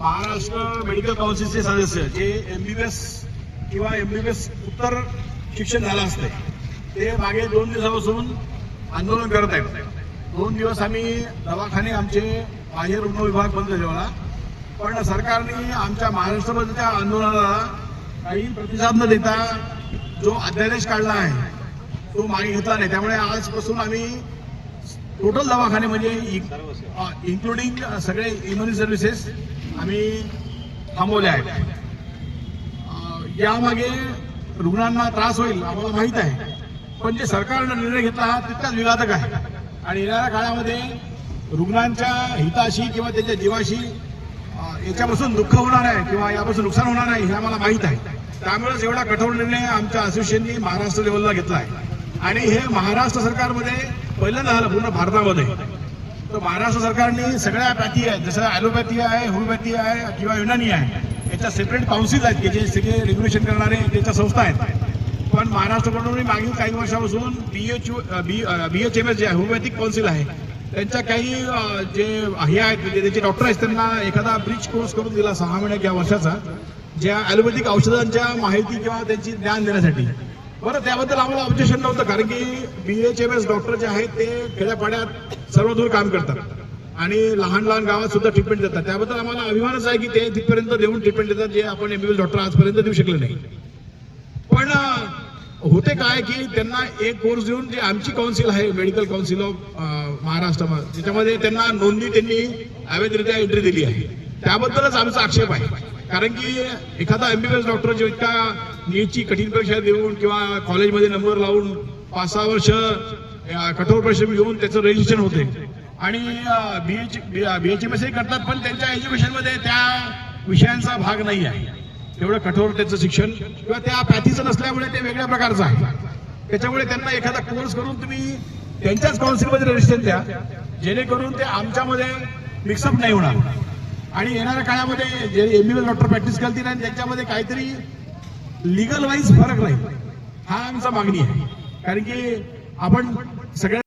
Maharashtra medical काउन्सिलचे सदस्य जे MBBS किंवा MBBS उत्तर शिक्षण झालं असते ते मागे 2 दिवसापासून आंदोलन करत आहेत. 2 दिवस आम्ही दवाखाने आमचे बाह्य रुग्ण विभाग बंद ठेवला, पण सरकारने आमच्या महाराष्ट्रामधल्या आंदोलनाला काही प्रतिसाद न देता जो अध्यादेश काढला आहे तो मागे घेतला नाही. त्यामुळे आजपासून आम्ही टोटल दवाखाने म्हणजे इन्क्लुडिंग सगळे इमर्जन्सी सर्व्हिसेस आम्ही थांबवले आहेत. यामागे रुग्णांना त्रास होईल आम्हाला माहीत आहे, पण जे सरकारनं निर्णय घेतला हा तितकाच विघातक आहे आणि येणाऱ्या काळामध्ये रुग्णांच्या हिताशी किंवा त्याच्या जीवाशी याच्यापासून दुःख होणार आहे किंवा यापासून नुकसान होणार आहे हे आम्हाला माहीत आहे. त्यामुळेच एवढा कठोर निर्णय आमच्या असोसिएशननी महाराष्ट्र लेवलला घेतला आहे आणि हे महाराष्ट्र सरकारमध्ये पहिल्यांदा झालं पूर्ण भारतामध्ये. तर महाराष्ट्र सरकारने सगळ्या पॅथी आहेत, जसं ॲलोपॅथी आहे, होमिओपॅथी आहे किंवा युनानी आहे, याच्या सेपरेट काउन्सिल आहेत की जे सगळे रेग्युलेशन करणारे त्याच्या संस्था आहेत. पण महाराष्ट्राकडून मागील काही वर्षापासून BHMS जे होमिओपॅथिक काउन्सिल आहे त्यांच्या काही जे हे आहेत म्हणजे त्याचे डॉक्टर आहेत त्यांना एखादा ब्रिज कोर्स करून दिला 6 महिने किंवा वर्षाचा, ज्या ॲलोपॅथिक औषधांच्या माहिती किंवा त्यांची ज्ञान देण्यासाठी. बरं, त्याबद्दल आम्हाला ऑब्जेक्शन नव्हतं, कारण की BHMS डॉक्टर जे आहेत ते खेड्यापाड्यात सर्व दूर काम करतात आणि लहान लहान गावात सुद्धा ट्रीटमेंट देतात. त्याबद्दल आम्हाला अभिमानच आहे की ते तिथपर्यंत देऊन ट्रीटमेंट देतात जे आपण MBBS डॉक्टर आजपर्यंत देऊ शकले नाही. पण होते काय की त्यांना एक कोर्स देऊन जे आमची काउन्सिल आहे मेडिकल काउन्सिल ऑफ महाराष्ट्र, त्याच्यामध्ये त्यांना नोंदणी त्यांनी अवैधरित्या एंट्री दिली आहे. त्याबद्दलच आमचा आक्षेप आहे, कारण की एखादा MBBS डॉक्टर जो इतका नीटची कठीण परीक्षा देऊन किंवा कॉलेजमध्ये नंबर लावून 5-6 वर्ष कठोर परिश्रम घेऊन त्याचं रजिस्ट्रेशन होते आणि BHMS करतात, पण त्यांच्या एज्युकेशनमध्ये त्या विषयांचा भाग नाही आहे. तेवढं कठोर त्याचं शिक्षण किंवा त्या पॅथीचं नसल्यामुळे ते वेगळ्या प्रकारचं आहे. त्याच्यामुळे त्यांना एखादा कोर्स करून तुम्ही त्यांच्याच काउन्सिलमध्ये रजिस्ट्रेशन द्या, जेणेकरून ते आमच्यामध्ये मिक्सअप नाही होणार आणि येणाऱ्या काळामध्ये जे MBBS डॉक्टर प्रॅक्टिस करतील आणि त्यांच्यामध्ये काहीतरी लिगल वाईज फरक राहील, हा आमचा मागणी आहे. कारण की आपण सगळ्या